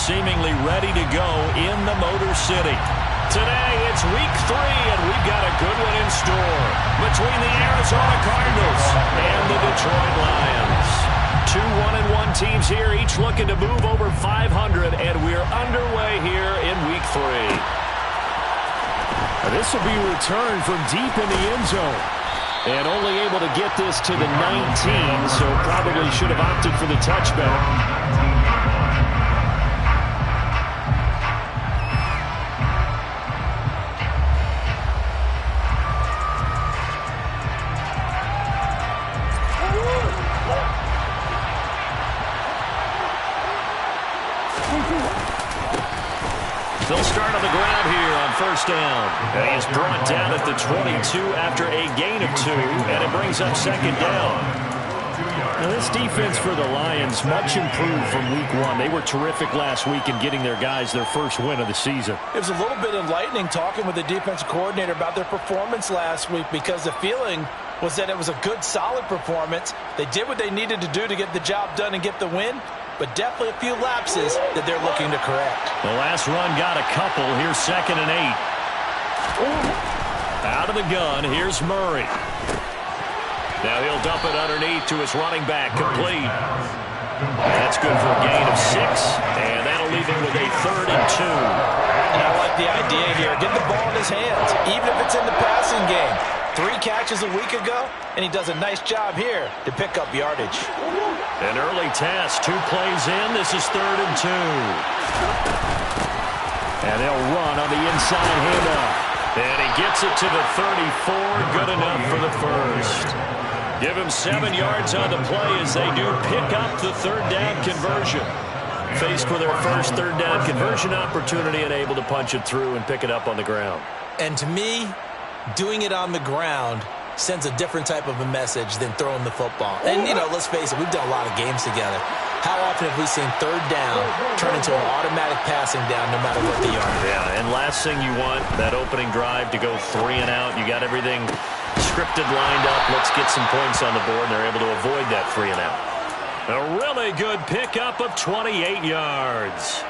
seemingly ready to go in the Motor City. Today, it's week 3, and we've got a good one in store between the Arizona Cardinals and the Detroit Lions. Two 1-1 teams here, each looking to move over 500, and we're underway here in week 3. This will be returned from deep in the end zone. And only able to get this to the 19, so probably should have opted for the touchback. They'll start on the ground here on first down. And he is brought down at the 22 after a gain of 2, and it brings up second down. Now this defense for the Lions, much improved from week 1. They were terrific last week in getting their guys their first win of the season. It was a little bit enlightening talking with the defensive coordinator about their performance last week, because the feeling was that it was a good, solid performance. They did what they needed to do to get the job done and get the win, but definitely a few lapses that they're looking to correct. The last run got a couple. Here's 2nd and 8. Out of the gun, here's Murray. Now he'll dump it underneath to his running back, complete. That's good for a gain of 6, and that'll leave him with a 3rd and 2. And I like the idea here. Get the ball in his hands, even if it's in the passing game. 3 catches a week ago, and he does a nice job here to pick up yardage. An early test, 2 plays in. This is 3rd and 2. And they'll run on the inside handoff. And he gets it to the 34. Good enough for the first. Give him 7 yards on the play as they do pick up the 3rd down conversion. Faced with their first 3rd down conversion opportunity and able to punch it through and pick it up on the ground. And to me, doing it on the ground sends a different type of a message than throwing the football. And, you know, let's face it, we've done a lot of games together. How often have we seen 3rd down turn into an automatic passing down no matter what the yard is? Yeah, and last thing you want, that opening drive to go 3 and out. You got everything scripted, lined up. Let's get some points on the board, and they're able to avoid that 3 and out. A really good pickup of 28 yards.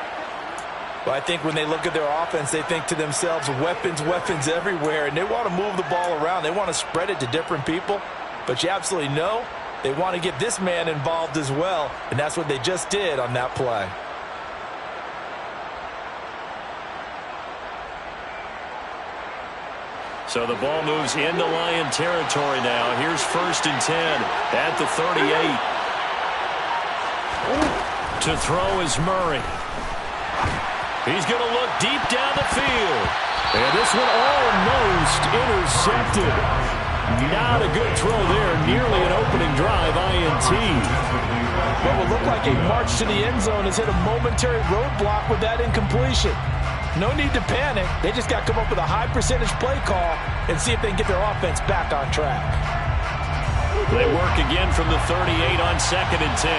Well, I think when they look at their offense, they think to themselves, weapons, weapons everywhere, and they want to move the ball around. They want to spread it to different people, but you absolutely know they want to get this man involved as well, and that's what they just did on that play. So the ball moves into Lion territory now. Here's 1st and 10 at the 38. To throw is Murray. He's going to look deep down the field. And this one almost intercepted. Not a good throw there. Nearly an opening drive INT. What will look like a march to the end zone has hit a momentary roadblock with that incompletion. No need to panic. They just got to come up with a high percentage play call and see if they can get their offense back on track. They work again from the 38 on 2nd and 10.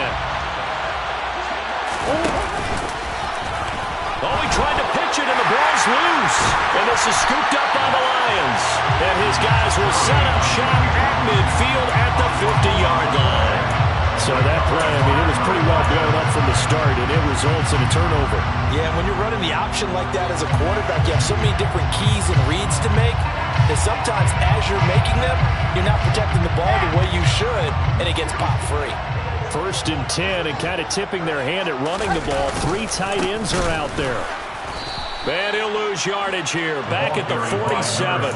Oh, he tried to pitch it, and the ball's loose. And this is scooped up by the Lions. And his guys will set up shop at midfield at the 50-yard line. So that play, I mean, it was pretty well blown up from the start, and it results in a turnover. Yeah, when you're running the option like that as a quarterback, you have so many different keys and reads to make that sometimes as you're making them, you're not protecting the ball the way you should, and it gets popped free. 1st and 10, and kind of tipping their hand at running the ball. 3 tight ends are out there. And he'll lose yardage here, back at the 47.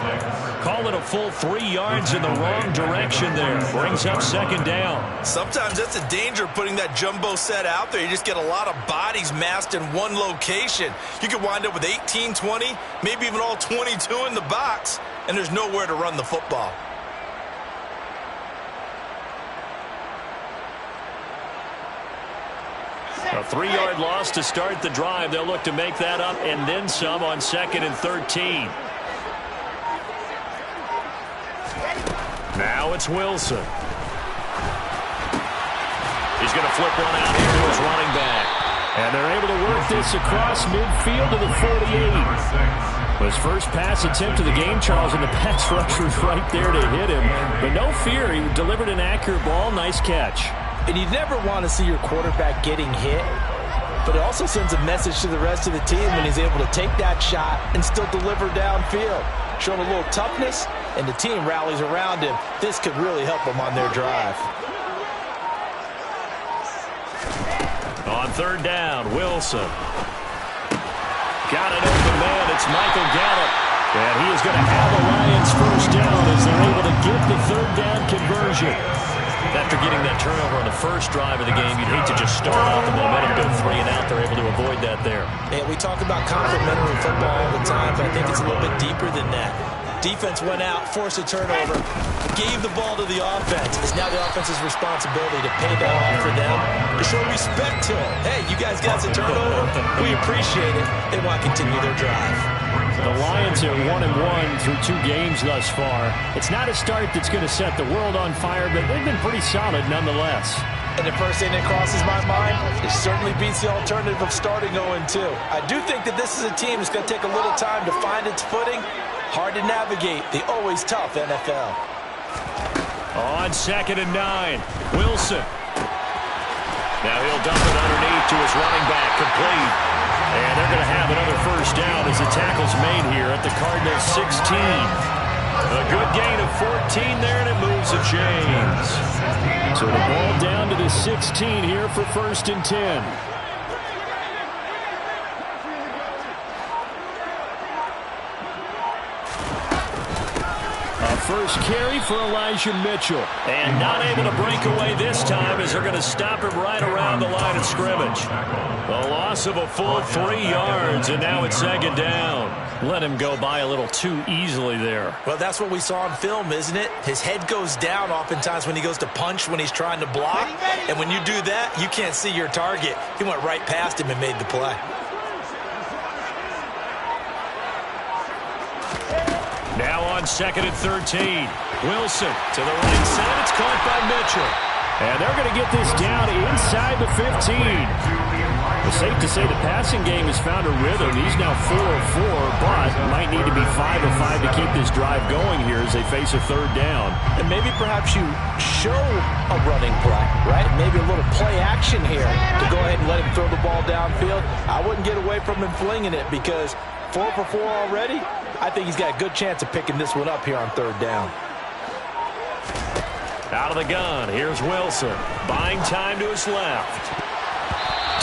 Call it a full 3 yards in the wrong direction there. Brings up 2nd down. Sometimes that's the danger of putting that jumbo set out there. You just get a lot of bodies massed in one location. You could wind up with 18, 20, maybe even all 22 in the box, and there's nowhere to run the football. A 3-yard loss to start the drive. They'll look to make that up and then some on 2nd and 13. Now it's Wilson. He's going to flip one out here to his running back. And they're able to work this across midfield to the 48. His first pass attempt of the game, Charles, and the pass rusher's right there to hit him. But no fear, he delivered an accurate ball. Nice catch. And you never want to see your quarterback getting hit but it also sends a message to the rest of the team when he's able to take that shot and still deliver downfield. Showing a little toughness, and the team rallies around him. This could really help them on their drive. On third down, Wilson. Got an open man. It's Michael Gallup. And he is going to have the Lions first down as they're able to get the third down conversion. After getting that turnover on the first drive of the game, you'd hate to just start off the momentum, go 3 and out. They're able to avoid that there. And we talk about complementary football all the time, but I think it's a little bit deeper than that. Defense went out, forced a turnover, gave the ball to the offense. It's now the offense's responsibility to pay that off for them, to show respect to them. Hey, you guys got some turnover. We appreciate it. They want to continue their drive. The Lions are 1-1 through 2 games thus far. It's not a start that's going to set the world on fire, but they've been pretty solid nonetheless. And the first thing that crosses my mind, it certainly beats the alternative of starting 0-2. I do think that this is a team that's going to take a little time to find its footing. Hard to navigate the always tough NFL. On 2nd and 9, Wilson. Now he'll dump it underneath to his running back, complete. And they're going to have another first down as the tackle's made here at the Cardinals 16. A good gain of 14 there, and it moves the chains. So the ball down to the 16 here for 1st and 10. First carry for Elijah Mitchell. And not able to break away this time as they're going to stop him right around the line of scrimmage. A loss of a full 3 yards, and now it's 2nd down. Let him go by a little too easily there. Well, that's what we saw on film, isn't it? His head goes down oftentimes when he goes to punch when he's trying to block. And when you do that, you can't see your target. He went right past him and made the play. Now on 2nd and 13. Wilson to the right side. It's caught by Mitchell. And they're going to get this down inside the 15. It's safe to say the passing game has found a rhythm. He's now 4 of 4, but might need to be 5 of 5 to keep this drive going here as they face a 3rd down. And maybe perhaps you show a running play, right? Maybe a little play action here to go ahead and let him throw the ball downfield. I wouldn't get away from him flinging it because 4 for 4 already. I think he's got a good chance of picking this one up here on 3rd down. Out of the gun, here's Wilson. Buying time to his left.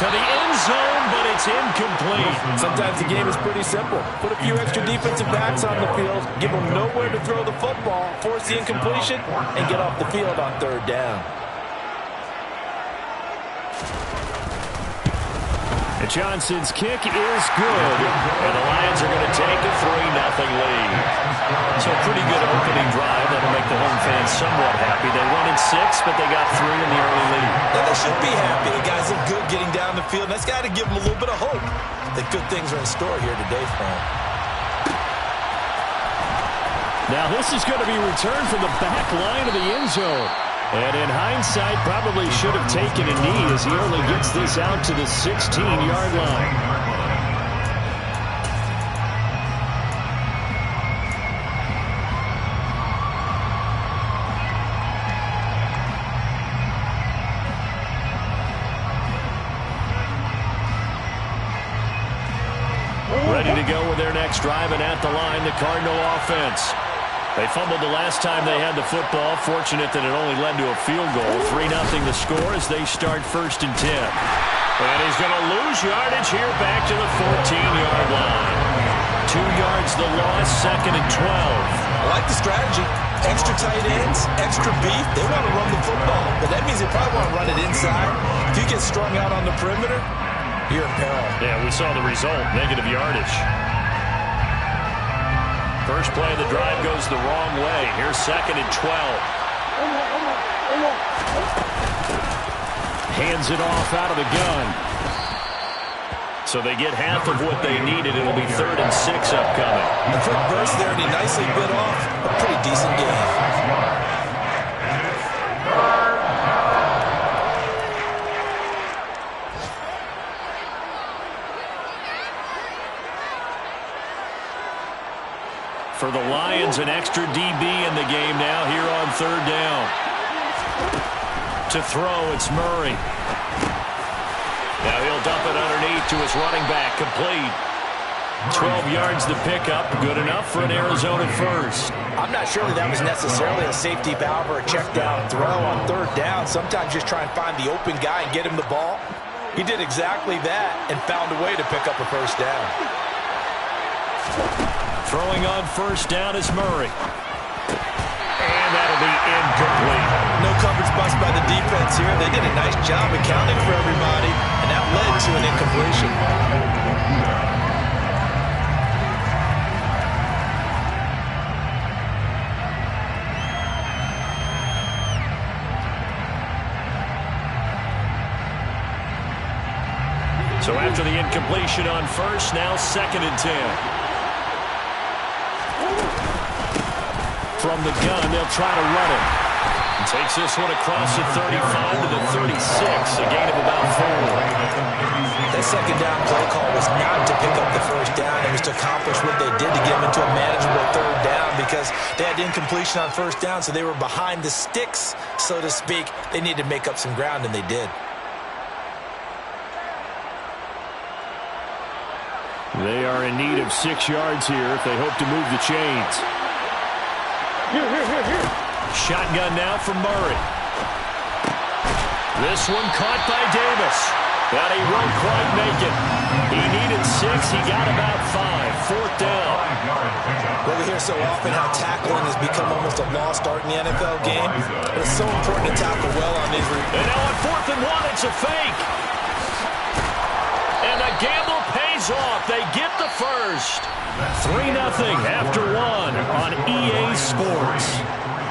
To the end zone, but it's incomplete. Sometimes the game is pretty simple. Put a few extra defensive backs on the field, give them nowhere to throw the football, force the incompletion, and get off the field on 3rd down. And Johnson's kick is good. And the Lions are going to take a 3-0 lead. So a pretty good opening drive. That'll make the home fans somewhat happy. They won in 6, but they got 3 in the early lead. And they should be happy. The guys look good getting down the field. That's got to give them a little bit of hope that good things are in store here today for them. Now this is going to be returned from the back line of the end zone. And in hindsight, probably should have taken a knee as he only gets this out to the 16-yard line. Ready to go with their next drive, and at the line, the Cardinal offense. They fumbled the last time they had the football. Fortunate that it only led to a field goal. 3-0 the score as they start 1st and 10. And he's going to lose yardage here back to the 14-yard line. 2 yards the loss, 2nd and 12. I like the strategy. Extra tight ends, extra beef. They want to run the football, but that means they probably want to run it inside. If you get strung out on the perimeter, you're in peril. Yeah, we saw the result, negative yardage. First play of the drive goes the wrong way. Here's 2nd and 12. Hands it off out of the gun. So they get half of what they needed. It'll be 3rd and 6 upcoming. A quick burst there, and he nicely bit off a pretty decent game. For the Lions, an extra DB in the game now here on 3rd down. To throw, it's Murray. Now he'll dump it underneath. to his running back, complete. 12 yards to pick up, good enough for an Arizona first. I'm not sure that was necessarily a safety valve or a check down throw on third down. Sometimes just try and find the open guy and get him the ball. He did exactly that and found a way to pick up a first down. Throwing on first down is Murray. And that'll be incomplete. No coverage bust by the defense here. They did a nice job accounting for everybody, and that led to an incompletion. So after the incompletion on first, now 2nd and 10. From the gun, they'll try to run it. And takes this one across the 35 to the 36, a gain of about 4. That second down play call was not to pick up the first down. It was to accomplish what they did to get them into a manageable third down because they had incompletion on first down, so they were behind the sticks, so to speak. They needed to make up some ground, and they did. They are in need of 6 yards here if they hope to move the chains. Shotgun now from Murray. This one caught by Davis. But he won't quite make it. He needed 6. He got about 5. 4th down. Well, we hear so often how tackling has become almost a lost art in the NFL game. But it's so important to tackle well on these. And now on 4th and 1, it's a fake. And the gamble pays off. They get the first. 3-0 after 1 on EA Sports.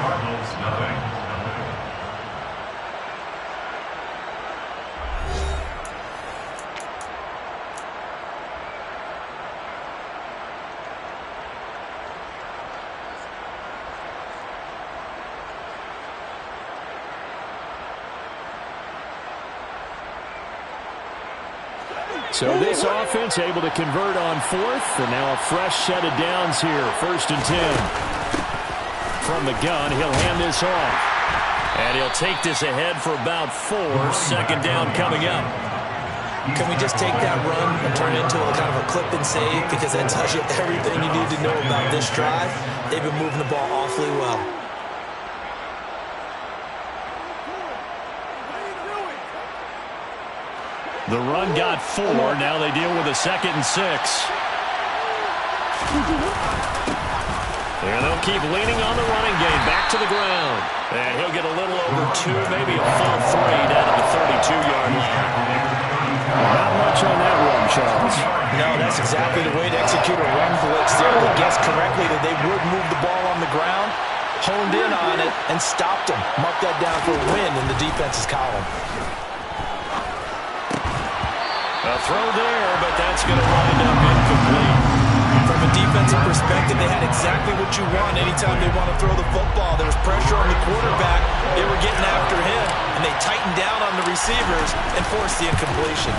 Cardinals, nothing. So this offense able to convert on 4th, and now a fresh set of downs here. 1st and 10. From the gun, he'll hand this off. And he'll take this ahead for about 4. 2nd down coming up. Can we just take that run and turn it into a kind of a clip and save? Because that tells you everything you need to know about this drive. They've been moving the ball awfully well. The run got 4. Now they deal with a 2nd and 6. And they'll keep leaning on the running game. Back to the ground. And he'll get a little over 2, maybe a full 3 down at the 32-yard line. Not much on that run, Charles. No, that's exactly the way to execute a run blitz there. They guessed correctly that they would move the ball on the ground, honed in on it, and stopped them. Mark that down for a win in the defense's column. A throw there, but that's going to wind up incomplete. From a defensive perspective, they had exactly what you want anytime they want to throw the football. There was pressure on the quarterback. They were getting after him, and they tightened down on the receivers and forced the incompletion.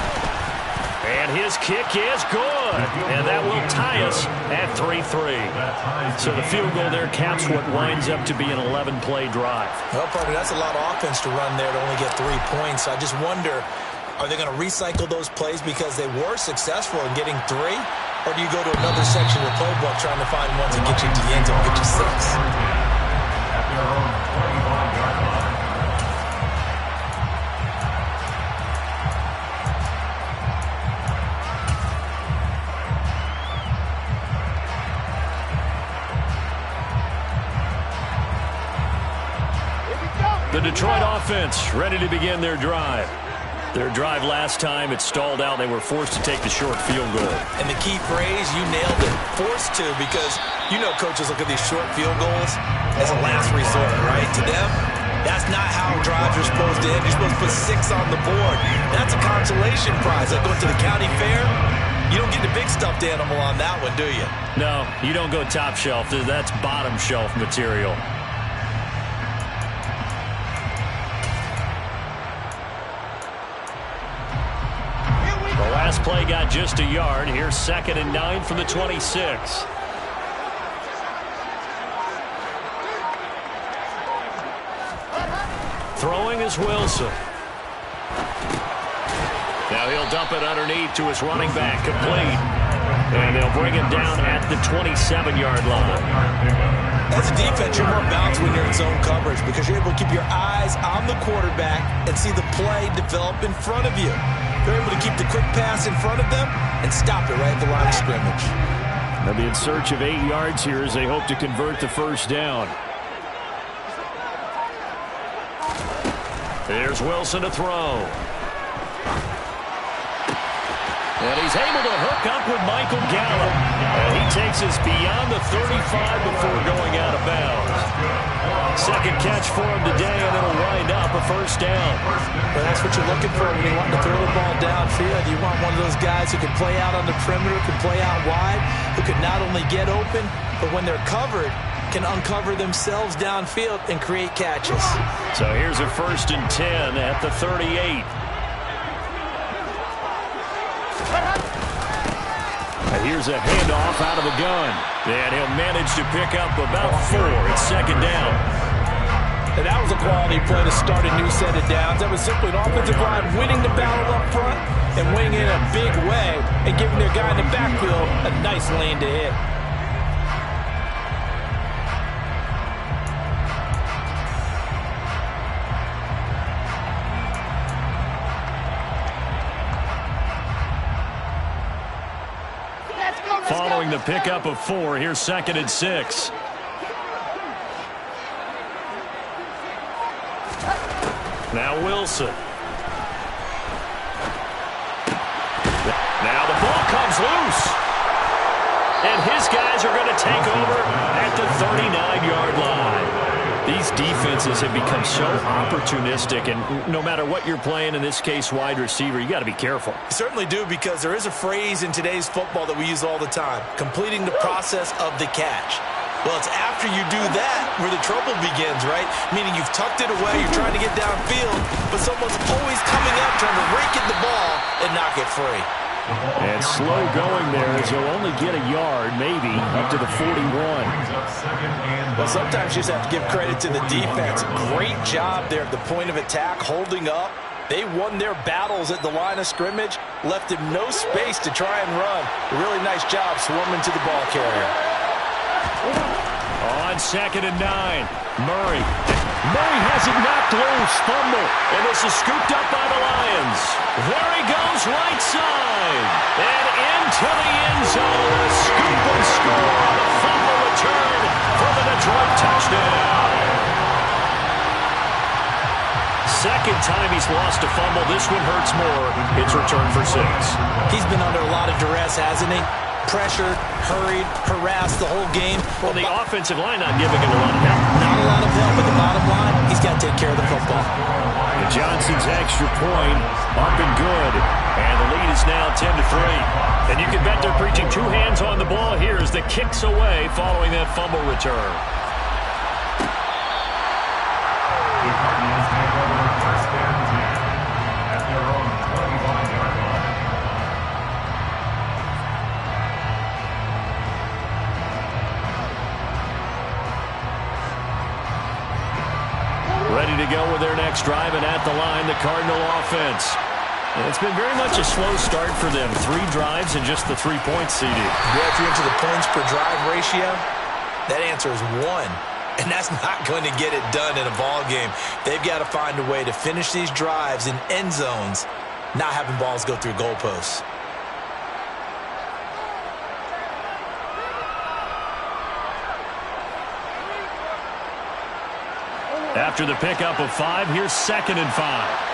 And his kick is good. And that will tie us at 3-3. So the field goal there caps what winds up to be an 11-play drive. Well, partner, that's a lot of offense to run there to only get 3 points. I just wonder, are they going to recycle those plays because they were successful in getting 3? Or do you go to another section of the playbook trying to find ones that get you to the end zone and get you 6? The Detroit offense ready to begin their drive. Their drive last time, it stalled out. They were forced to take the short field goal. And the key phrase, you nailed it, forced to, because you know coaches look at these short field goals as a last resort, right? To them, that's not how drives are supposed to end. You're supposed to put 6 on the board. That's a consolation prize. Like going to the county fair, you don't get the big stuffed animal on that one, do you? No, you don't go top shelf. That's bottom shelf material. Last play got just a yard. Here's 2nd and 9 from the 26. Throwing is Wilson. Now he'll dump it underneath to his running back, complete. And they'll bring him down at the 27-yard line. As a defense, you're more balanced when you're in zone coverage because you're able to keep your eyes on the quarterback and see the play develop in front of you. They're able to keep the quick pass in front of them and stop it right at the line of scrimmage. They'll be in search of 8 yards here as they hope to convert the first down. There's Wilson to throw. And he's able to hook up with Michael Gallup. And he takes us beyond the 35 before going out of bounds. Second catch for him today, and it'll wind up a first down. But that's what you're looking for when you want to throw the ball downfield. You want one of those guys who can play out on the perimeter, can play out wide, who can not only get open, but when they're covered, can uncover themselves downfield and create catches. So here's a 1st and 10 at the 38. And here's a handoff out of the gun. And he'll manage to pick up about 4. It's second down. And that was a quality play to start a new set of downs. That was simply an offensive line winning the battle up front and winning in a big way and giving their guy in the backfield a nice lane to hit. Following the pickup of 4, here's 2nd and 6. Now Wilson. Now the ball comes loose. And his guys are going to take over at the 39-yard line. These defenses have become so opportunistic, and no matter what you're playing, in this case wide receiver, you got to be careful. You certainly do, because there is a phrase in today's football that we use all the time, completing the process of the catch. Well, it's after you do that where the trouble begins, right? Meaning you've tucked it away, you're trying to get downfield, but someone's always coming up trying to rake at the ball and knock it free. And slow going there as he'll only get a yard, maybe, up to the 41. Well, sometimes you just have to give credit to the defense. Great job there at the point of attack, holding up. They won their battles at the line of scrimmage, left him no space to try and run. A really nice job swarming to the ball carrier. On 2nd and 9, Murray. Murray has it knocked loose, fumble, and this is scooped up by the Lions. There he goes, right side, and into the end zone. A scoop and score on the fumble return for the Detroit touchdown. Second time he's lost a fumble. This one hurts more. It's returned for 6. He's been under a lot of duress, hasn't he? Pressured, hurried, harassed the whole game. Well, the offensive line not giving him a lot of help. Not a lot of help, but the bottom line, he's got to take care of the football. And Johnson's extra point up and good. And the lead is now 10-3. And you can bet they're preaching 2 hands on the ball here as the kick's away following that fumble return. The Cardinals take over 1st and 10 at their own 21-yard line. Ready to go with their next drive, and at the line, the Cardinal offense. And it's been very much a slow start for them. 3 drives and just the 3 points, CD. Yeah, if you're into the points per drive ratio, that answer is 1. And that's not going to get it done in a ball game. They've got to find a way to finish these drives in end zones, not having balls go through goalposts. After the pickup of 5, here's 2nd and 5.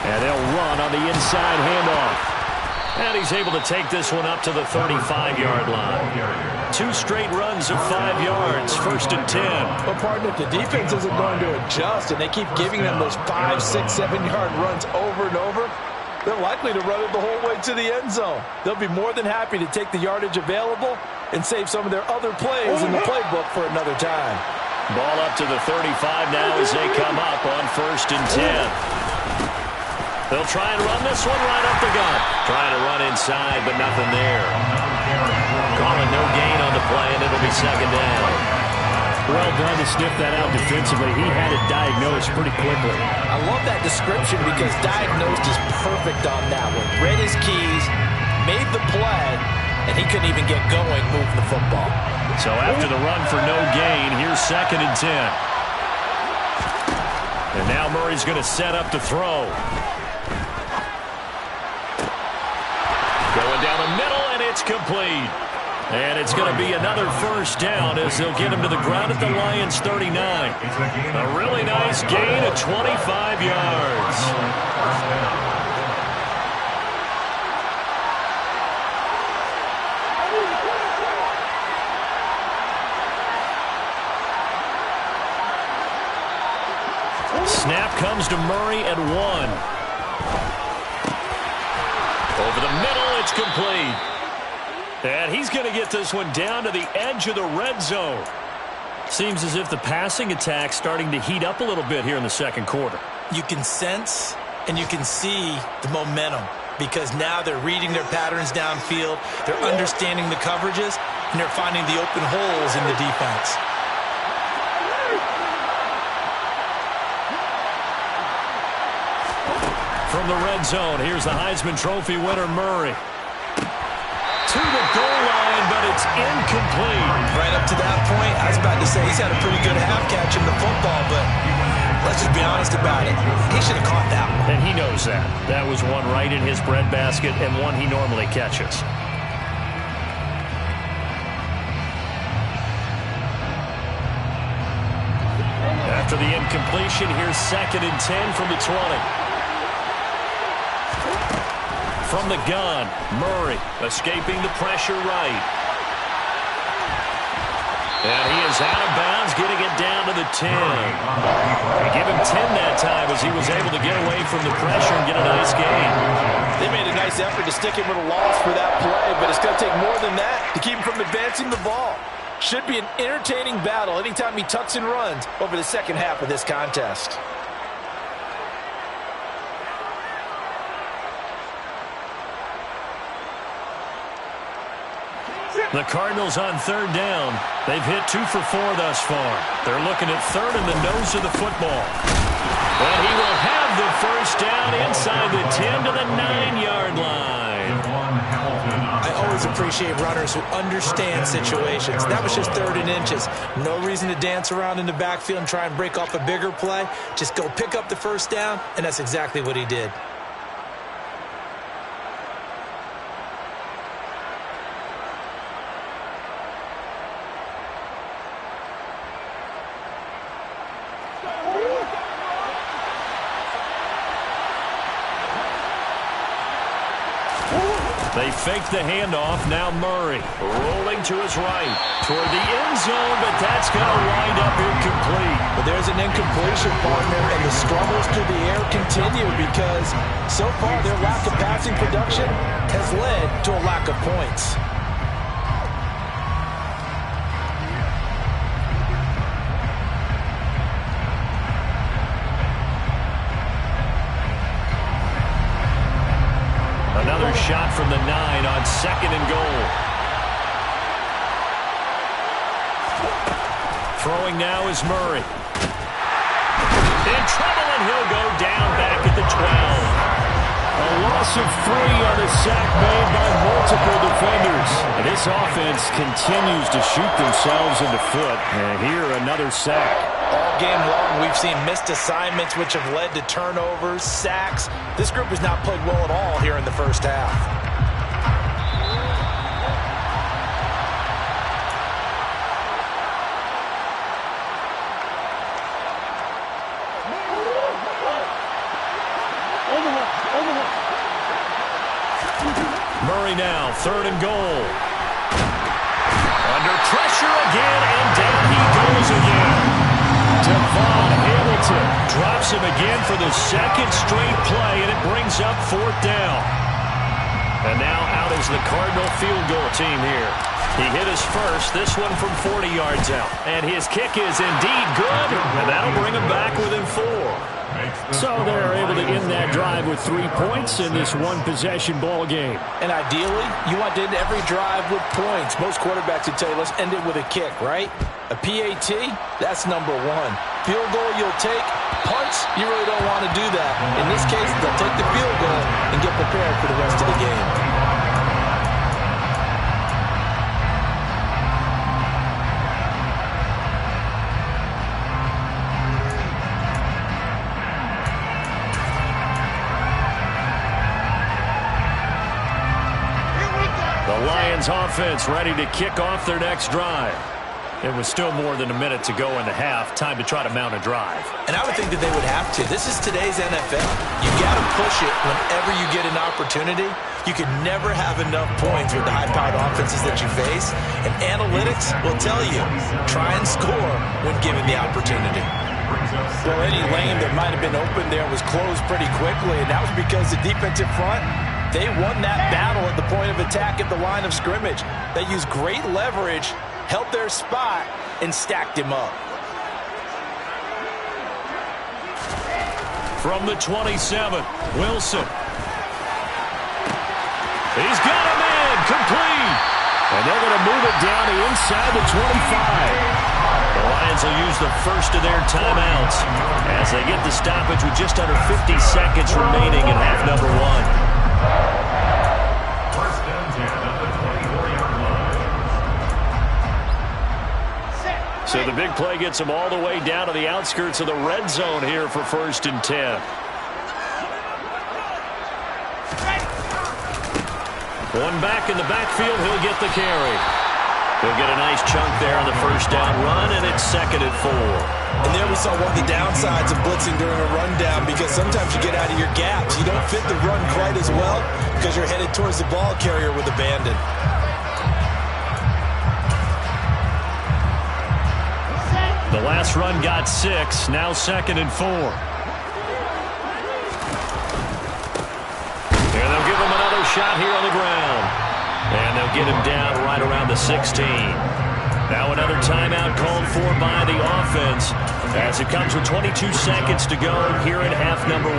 And they'll run on the inside handoff. And he's able to take this one up to the 35-yard line. 2 straight runs of 5 yards, 1st and 10. Well, partner, if the defense isn't going to adjust and they keep giving them those 5, 6, 7-yard runs over and over, they're likely to run it the whole way to the end zone. They'll be more than happy to take the yardage available and save some of their other plays in the playbook for another time. Ball up to the 35 now as they come up on 1st and 10. They'll try and run this one right up the gut. Trying to run inside, but nothing there. Calling no gain on the play, and it'll be 2nd down. Well done to sniff that out defensively. He had it diagnosed pretty quickly. I love that description because diagnosed is perfect on that one. Read his keys, made the play, and he couldn't even get going moving the football. So after the run for no gain, here's 2nd and 10. And now Murray's going to set up to throw. Going down the middle, and it's complete. And it's going to be another first down as they'll get him to the ground at the Lions 39. A really nice gain of 25 yards. Snap comes to Murray at 1. Over the middle, it's complete. And he's going to get this one down to the edge of the red zone. Seems as if the passing attack's starting to heat up a little bit here in the second quarter. You can sense and you can see the momentum because now they're reading their patterns downfield, they're understanding the coverages, and they're finding the open holes in the defense. From the red zone, here's the Heisman Trophy winner, Murray. To the goal line, but it's incomplete. Right up to that point, I was about to say he's had a pretty good half catching the football, but let's just be honest about it. He should have caught that one. And he knows that. That was one right in his breadbasket and one he normally catches. After the incompletion, here's 2nd and 10 from the 20. From the gun, Murray escaping the pressure right. And he is out of bounds, getting it down to the 10. They give him 10 that time as he was able to get away from the pressure and get a nice gain. They made a nice effort to stick him with a loss for that play, but it's going to take more than that to keep him from advancing the ball. Should be an entertaining battle anytime he tucks and runs over the second half of this contest. The Cardinals on 3rd down. They've hit 2 for 4 thus far. They're looking at 3rd in the nose of the football. And he will have the first down inside the 10 to the 9-yard line. I always appreciate runners who understand situations. That was just 3rd and inches. No reason to dance around in the backfield and try and break off a bigger play. Just go pick up the first down, and that's exactly what he did. They fake the handoff. Now Murray rolling to his right toward the end zone, but that's going to wind up incomplete. But there's an incompletion, partner, and the struggles through the air continue because so far their lack of passing production has led to a lack of points. Another shot from the 9 on 2nd and goal. Throwing now is Murray. In trouble, and he'll go down back at the 12. A loss of 3 on the sack made by multiple defenders. And this offense continues to shoot themselves in the foot. And here, another sack. All game long, we've seen missed assignments which have led to turnovers, sacks. This group has not played well at all here in the first half. Murray now, 3rd and goal. Under pressure again, and down he goes again. Devon Hamilton drops him again for the 2nd straight play, and it brings up 4th down. And now out is the Cardinal field goal team here. He hit his first, this one from 40 yards out. And his kick is indeed good, and that'll bring him back within 4. So they're able to end that drive with 3 points in this one-possession ball game. And ideally, you want to end every drive with points. Most quarterbacks would tell you, let's end it with a kick, right? A PAT, that's number 1. Field goal you'll take. Punts, you really don't want to do that. In this case, they'll take the field goal and get prepared for the rest of the game. The Lions offense ready to kick off their next drive. It was still more than a minute to go in the half. Time to try to mount a drive. And I would think that they would have to. This is today's NFL. You got to push it whenever you get an opportunity. You can never have enough points with the high-powered offenses that you face. And analytics will tell you, try and score when given the opportunity. Well, any lane that might have been open there was closed pretty quickly, and that was because the defensive front, they won that battle at the point of attack at the line of scrimmage. They used great leverage, held their spot, and stacked him up. From the 27, Wilson. He's got him in, complete. And they're going to move it down to inside the 25. The Lions will use the first of their timeouts as they get the stoppage with just under 50 seconds remaining in half number 1. First and 10 at the 24-yard line. So the big play gets them all the way down to the outskirts of the red zone here for first and 10. One back in the backfield, he'll get the carry. He'll get a nice chunk there on the first down run, and it's 2nd and 4. And there we saw one of the downsides of blitzing during a rundown, because sometimes you get out of your gaps. You don't fit the run quite as well because you're headed towards the ball carrier with abandon. The last run got 6, now 2nd and 4. And they'll give him another shot here on the ground. And they'll get him down right around the 16. Now another timeout called for by the offense as it comes with 22 seconds to go here in half number 1.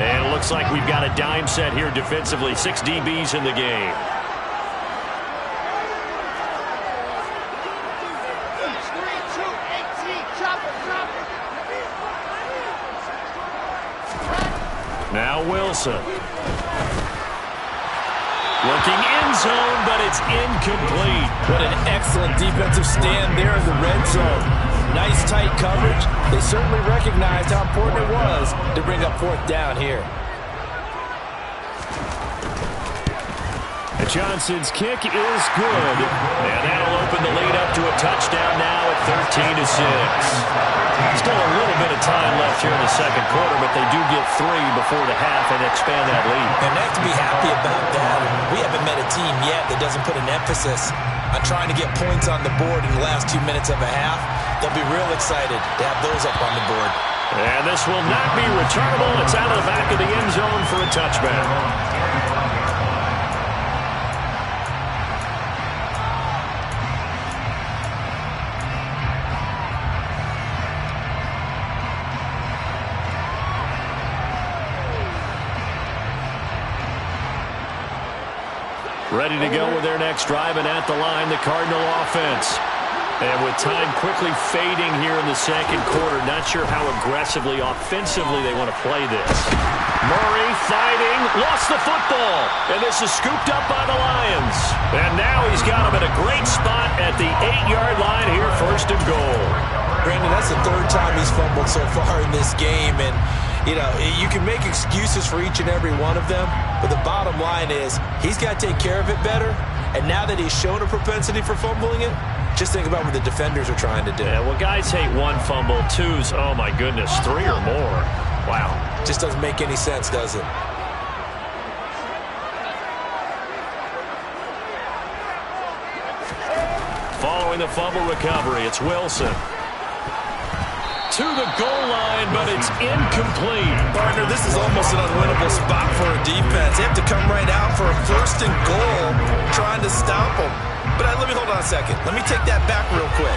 And it looks like we've got a dime set here defensively. 6 DBs in the game. Now Wilson. Looking end zone, but it's incomplete. What an excellent defensive stand there in the red zone. Nice tight coverage. They certainly recognized how important it was to bring up 4th down here. Johnson's kick is good. And that'll open the lead up to a touchdown now at 13-6. Still a little bit of time left here in the second quarter, but they do get 3 before the half and expand that lead. And they have to be happy about that. We haven't met a team yet that doesn't put an emphasis on trying to get points on the board in the last 2 minutes of a half. They'll be real excited to have those up on the board. And this will not be returnable. It's out of the back of the end zone for a touchback. Ready to go with their next drive, and at the line, the Cardinal offense. And with time quickly fading here in the second quarter, not sure how aggressively, offensively they want to play this. Murray fighting, lost the football, and this is scooped up by the Lions. And now he's got him in a great spot at the 8-yard line here, 1st and goal. Brandon, that's the 3rd time he's fumbled so far in this game, and you know, you can make excuses for each and every one of them, but the bottom line is he's got to take care of it better, and now that he's shown a propensity for fumbling it, just think about what the defenders are trying to do. Yeah, well, guys hate 1 fumble, 2's, oh my goodness, 3 or more. Wow. Just doesn't make any sense, does it? Following the fumble recovery, it's Wilson. To the goal line, but it's incomplete. Partner, this is almost an unwinnable spot for a defense. They have to come right out for a first and goal, trying to stop them. But let me hold on a second. Let me take that back real quick.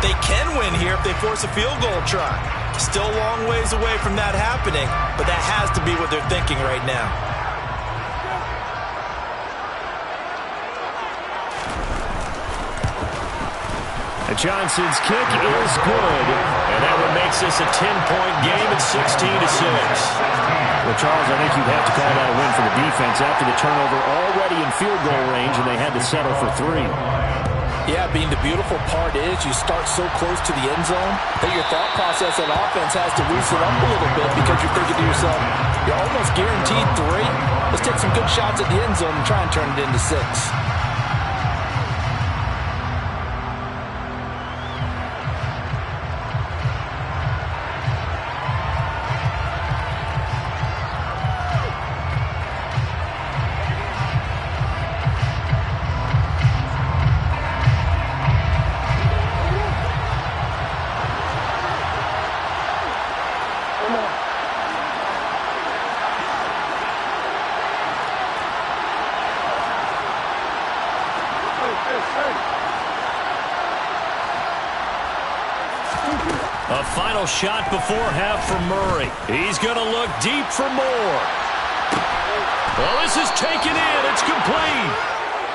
They can win here if they force a field goal try. Still a long ways away from that happening, but that has to be what they're thinking right now. Johnson's kick is good, and that one makes this a 10-point game at 16-6. Well, Charles, I think you'd have to call that a win for the defense after the turnover already in field goal range, and they had to settle for 3. Yeah, Bean, the beautiful part is you start so close to the end zone that your thought process on offense has to loosen up a little bit because you're thinking to yourself, you're almost guaranteed 3. Let's take some good shots at the end zone and try and turn it into 6. A final shot before half for Murray. He's going to look deep for more. Well, this is taken in. It's complete.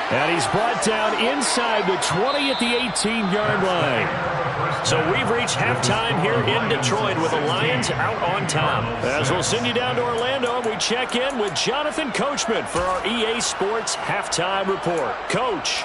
And he's brought down inside the 20 at the 18-yard line. So we've reached halftime here in Detroit with the Lions out on top. As we'll send you down to Orlando, we check in with Jonathan Coachman for our EA Sports Halftime Report. Coach.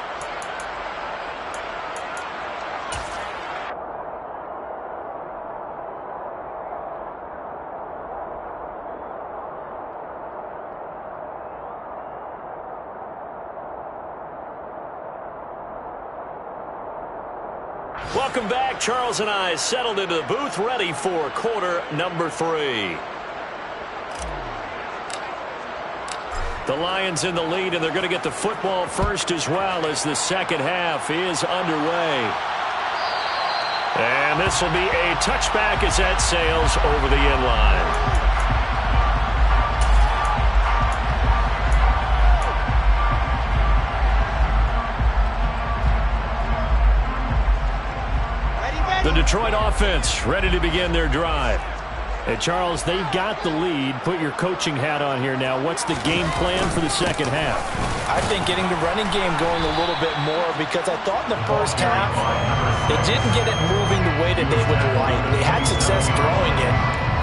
Welcome back. Charles and I settled into the booth, ready for quarter number 3. The Lions in the lead, and they're going to get the football first as well as the second half is underway. And this will be a touchback as that sails over the end line. The Detroit offense ready to begin their drive. Hey, Charles, they've got the lead. Put your coaching hat on here now. What's the game plan for the second half? I think getting the running game going a little bit more because I thought in the first half they didn't get it moving the way that they would like. They had success throwing it,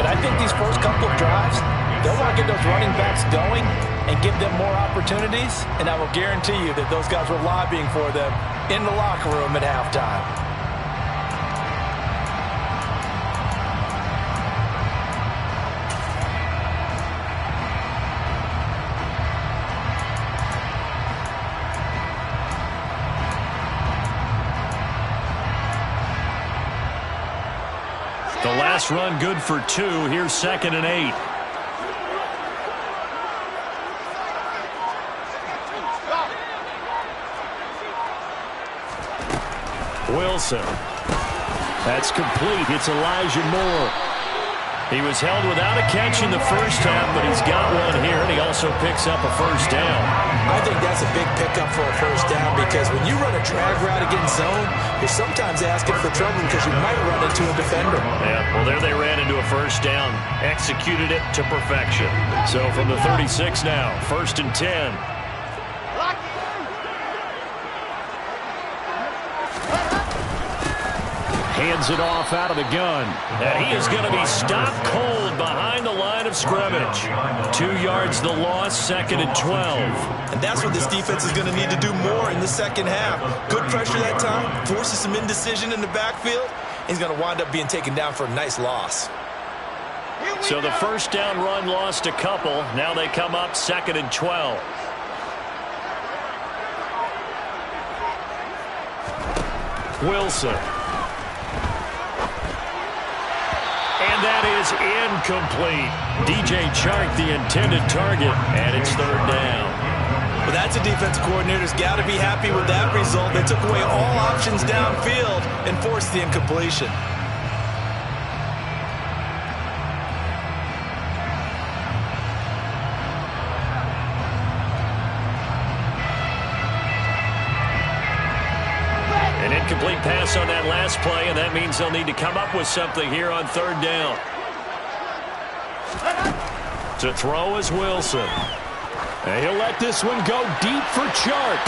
but I think these first couple of drives, they'll want to get those running backs going and give them more opportunities, and I will guarantee you that those guys were lobbying for them in the locker room at halftime. The last run good for 2. Here's 2nd and 8. Wilson. That's complete. It's Elijah Moore. He was held without a catch in the first half, but he's got one here, and he also picks up a first down. I think that's a big pickup for a first down because when you run a drag route against zone, you're sometimes asking for trouble because you might run into a defender. Yeah, well, there they ran into a first down. Executed it to perfection. So from the 36 now, 1st and 10. Hands it off out of the gun. And he is going to be stopped cold behind the line of scrimmage. 2 yards the loss, 2nd and 12. And that's what this defense is going to need to do more in the second half. Good pressure that time, forces some indecision in the backfield. He's going to wind up being taken down for a nice loss. So the first down run lost a couple. Now they come up 2nd and 12. Wilson. And that is incomplete. DJ Chark, the intended target, and it's 3rd down. Well, That's a defensive coordinator's got to be happy with that result. They took away all options downfield and forced the incompletion. An incomplete pass on that last play, and that means they'll need to come up with something here on third down. To throw is Wilson. And he'll let this one go deep for Chark.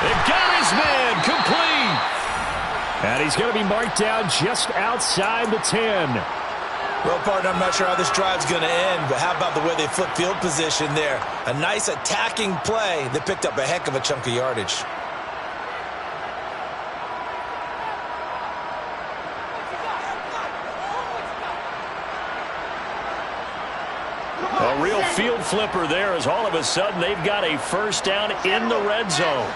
They've got his man complete. And he's going to be marked down just outside the 10. Well, partner, I'm not sure how this drive's going to end, but how about the way they flip field position there? A nice attacking play that picked up a heck of a chunk of yardage. A real field flipper there, as all of a sudden they've got a first down in the red zone.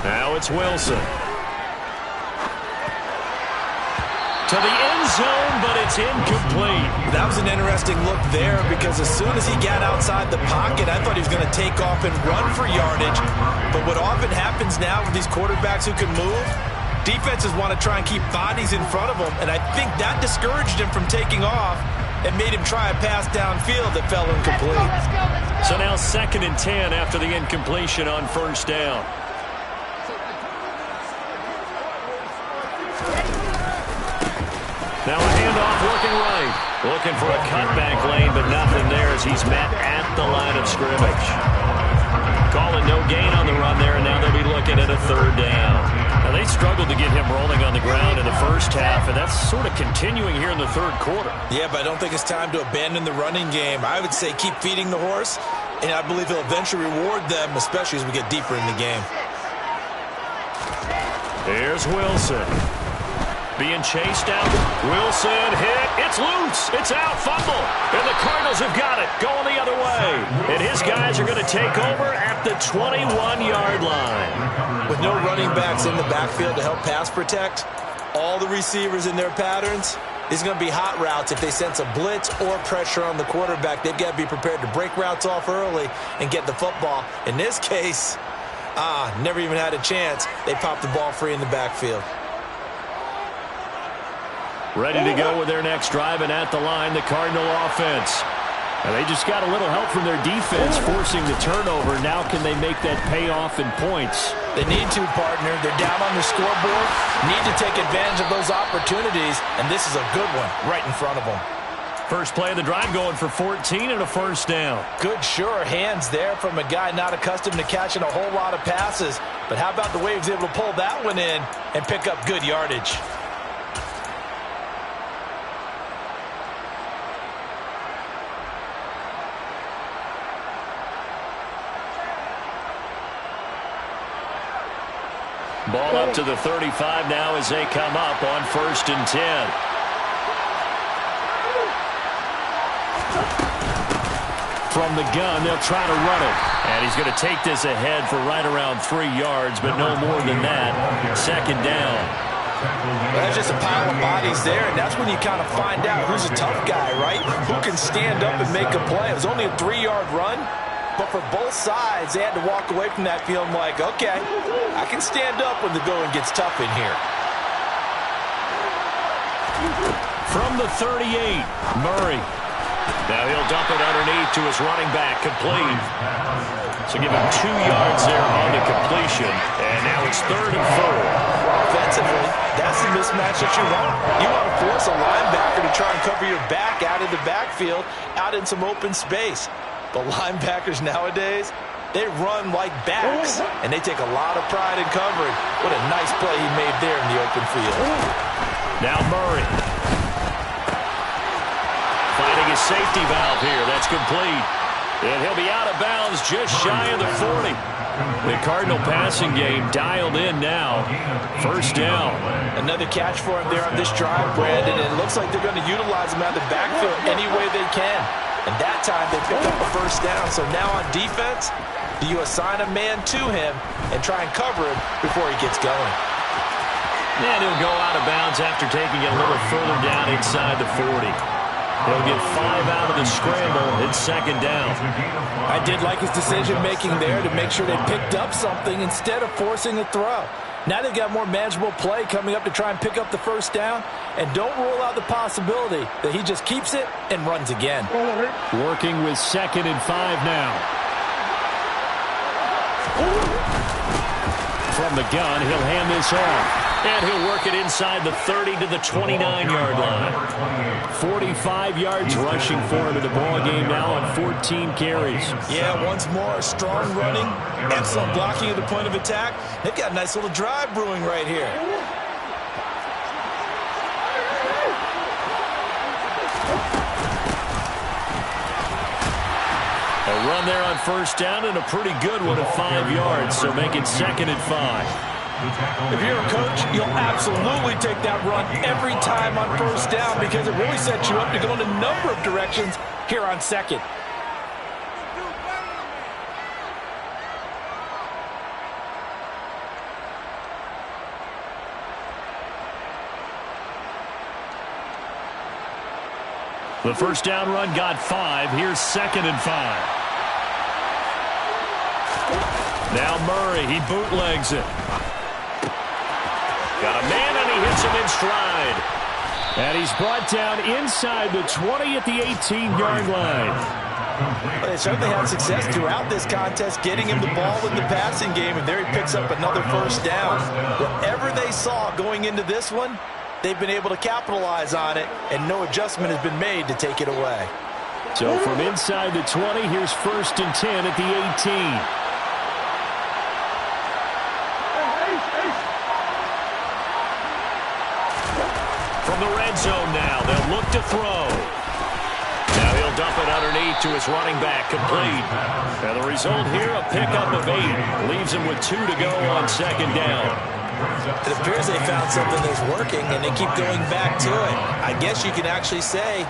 Now it's Wilson. To the end zone, but it's incomplete. That was an interesting look there because as soon as he got outside the pocket, I thought he was going to take off and run for yardage. But what often happens now with these quarterbacks who can move, defenses want to try and keep bodies in front of them, and I think that discouraged him from taking off and made him try a pass downfield that fell incomplete. So now 2nd and 10 after the incompletion on first down. Now a handoff working right. Looking for a cutback lane, but nothing there as he's met at the line of scrimmage. Calling no gain on the run there, and now they'll be looking at a third down. Now they struggled to get him rolling on the ground in the first half, and that's sort of continuing here in the third quarter. Yeah, but I don't think it's time to abandon the running game. I would say keep feeding the horse, and I believe he'll eventually reward them, especially as we get deeper in the game. Here's Wilson. Being chased out. Wilson hit. It's loose. It's out. Fumble. And the Cardinals have got it. Going the other way. And his guys are going to take over at the 21-yard line. With no running backs in the backfield to help pass protect, all the receivers in their patterns, these are going to be hot routes. If they sense a blitz or pressure on the quarterback, they've got to be prepared to break routes off early and get the football. In this case, never even had a chance. They popped the ball free in the backfield. Ready to go with their next drive, and at the line, the Cardinal offense. And they just got a little help from their defense forcing the turnover. Now can they make that pay off in points? They need to, partner. They're down on the scoreboard. Need to take advantage of those opportunities, and this is a good one right in front of them. First play of the drive going for 14 and a first down. Good, sure hands there from a guy not accustomed to catching a whole lot of passes. But how about the way he was able to pull that one in and pick up good yardage? Ball up to the 35 now as they come up on 1st and 10. From the gun, they'll try to run it. And he's going to take this ahead for right around 3 yards, but no more than that. 2nd down. Well, that's just a pile of bodies there, and that's when you kind of find out who's a tough guy, right? Who can stand up and make a play. It was only a 3-yard run. But for both sides, they had to walk away from that feeling like, okay, I can stand up when the going gets tough in here. From the 38, Murray. Now he'll dump it underneath to his running back, complete. So give him 2 yards there on the completion. And now it's 3rd and 4. Offensively, that's the mismatch that you want. You want to force a linebacker to try and cover your back out of the backfield, out in some open space. But linebackers nowadays, they run like backs, and they take a lot of pride in covering. What a nice play he made there in the open field. Now Murray. Finding his safety valve here. That's complete. And he'll be out of bounds just shy of the 40. The Cardinal passing game dialed in now. First down. Another catch for him there on this drive, Brandon, and it looks like they're going to utilize him out of the backfield any way they can. And that time they picked up a first down. So now on defense, do you assign a man to him and try and cover him before he gets going? And he'll go out of bounds after taking it a little further down inside the 40. He'll get 5 out of the scramble. It's second down. I did like his decision-making there to make sure they picked up something instead of forcing a throw. Now they've got more manageable play coming up to try and pick up the first down. And don't rule out the possibility that he just keeps it and runs again. Working with 2nd and 5 now. From the gun, he'll hand this off. And he'll work it inside the 30 to the 29-yard line. 45 yards rushing for him in the ball game now on 14 carries. Yeah, once more, strong running, excellent blocking at the point of attack. They've got a nice little drive brewing right here. A run there on first down and a pretty good one at 5 yards, so make it 2nd and 5. If you're a coach, you'll absolutely take that run every time on first down because it really sets you up to go in a number of directions here on second. The first down run got 5. Here's 2nd and 5. Now Murray, he bootlegs it. Got a man, and he hits him in stride. And he's brought down inside the 20 at the 18-yard line. They certainly had success throughout this contest, getting him the ball in the passing game, and there he picks up another first down. Whatever they saw going into this one, they've been able to capitalize on it, and no adjustment has been made to take it away. So from inside the 20, here's 1st and 10 at the 18. From the red zone now, they'll look to throw. Now he'll dump it underneath to his running back, complete. And the result here, a pickup of 8. Leaves him with 2 to go on second down. It appears they found something that's working, and they keep going back to it. I guess you can actually say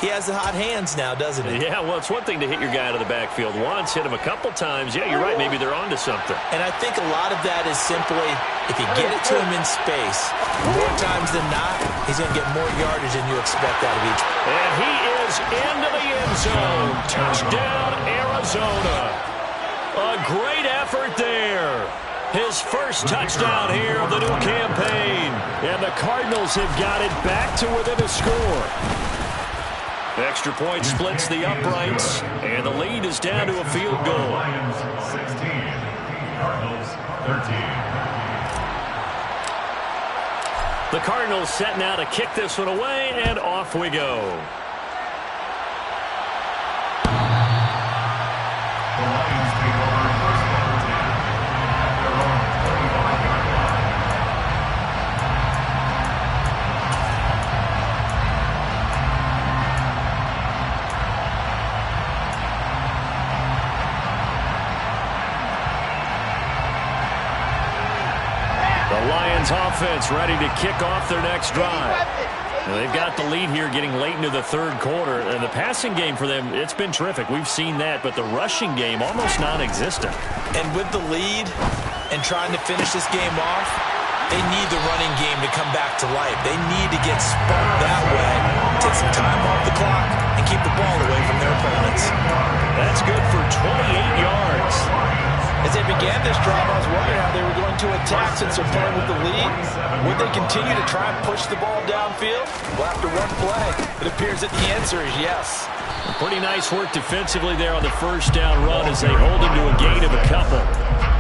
he has the hot hands now, doesn't he? Yeah, well, it's one thing to hit your guy out of the backfield once, hit him a couple times. Yeah, you're right. Maybe they're onto something. And I think a lot of that is simply if you get it to him in space, more times than not, he's going to get more yardage than you expect out of each. And he is into the end zone. Touchdown, Arizona. A great effort there. His first touchdown here of the new campaign. And the Cardinals have got it back to within a score. Extra point splits the uprights, and the lead is down to a field goal. Lions 16, Cardinals 13. The Cardinals set now to kick this one away, and off we go. The Lions take over first and 10 at their own 25-yard line. The Lions offense ready to kick off their next drive. They've got the lead here getting late into the third quarter. And the passing game for them, it's been terrific. We've seen that. But the rushing game, almost non-existent. And with the lead and trying to finish this game off, they need the running game to come back to life. They need to get spun that way, take some time off the clock, and keep the ball away from their opponents. That's good for 28 yards. As they began this drive, I was wondering how they were going to attack since they're playing with the lead. Would they continue to try and push the ball downfield? Well, after one play, it appears that the answer is yes. Pretty nice work defensively there on the first down run as they hold him to a gain of a couple.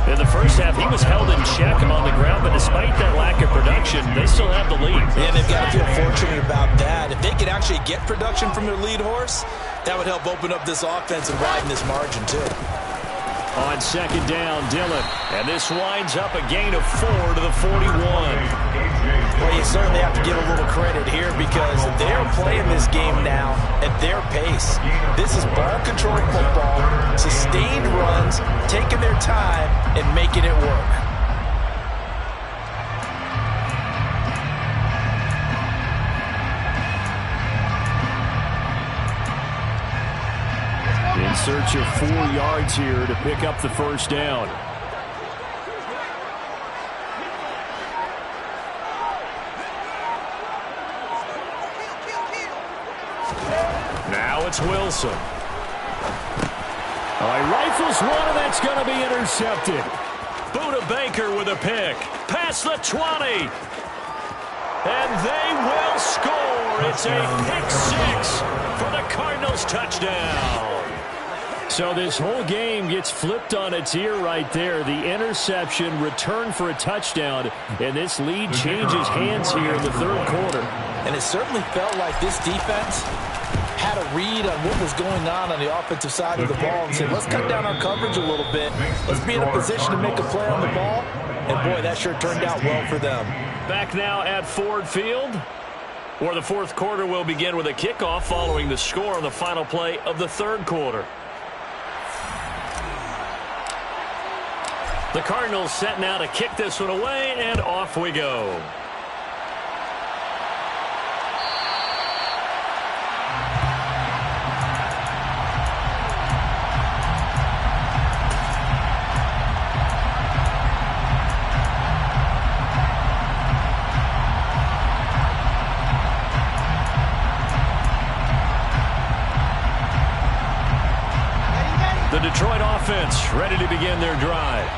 In the first half, he was held in check on the ground, but despite that lack of production, they still have the lead. And they've got to feel fortunate about that. If they could actually get production from their lead horse, that would help open up this offense and widen this margin, too. On second down, Dillon. And this winds up a gain of 4 to the 41. Well, you certainly have to give a little credit here because they're playing this game now at their pace. This is ball-controlled football, sustained runs, taking their time and making it work. In search of 4 yards here to pick up the first down. Now it's Wilson. Oh, he rifles one, and that's going to be intercepted. Buda Baker with a pick. Past the 20. And they will score. It's a pick six for the Cardinals touchdown. So this whole game gets flipped on its ear right there. The interception, return for a touchdown, and this lead changes hands here in the third quarter. And it certainly felt like this defense had a read on what was going on the offensive side of the ball and said, let's cut down our coverage a little bit. Let's be in a position to make a play on the ball. And, boy, that sure turned out well for them. Back now at Ford Field, where the fourth quarter will begin with a kickoff following the score on the final play of the third quarter. The Cardinals set now to kick this one away, and off we go. The Detroit offense ready to begin their drive.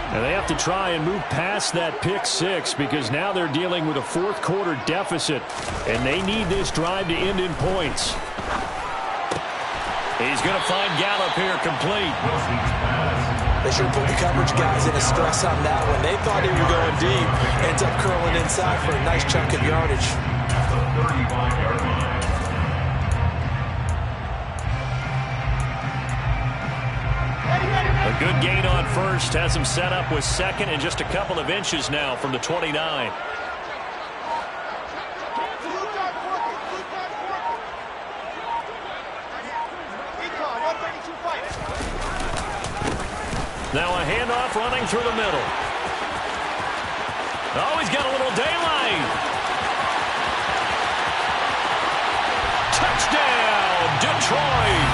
And they have to try and move past that pick six because now they're dealing with a fourth quarter deficit, and they need this drive to end in points. He's going to find Gallup here complete. They should have put the coverage guys in a stress on that one. They thought he was going deep. Ends up curling inside for a nice chunk of yardage. At the 35-yard line. A good gain on first has him set up with second and just a couple of inches now from the 29. Now a handoff running through the middle. Oh, he's got a little daylight. Touchdown, Detroit.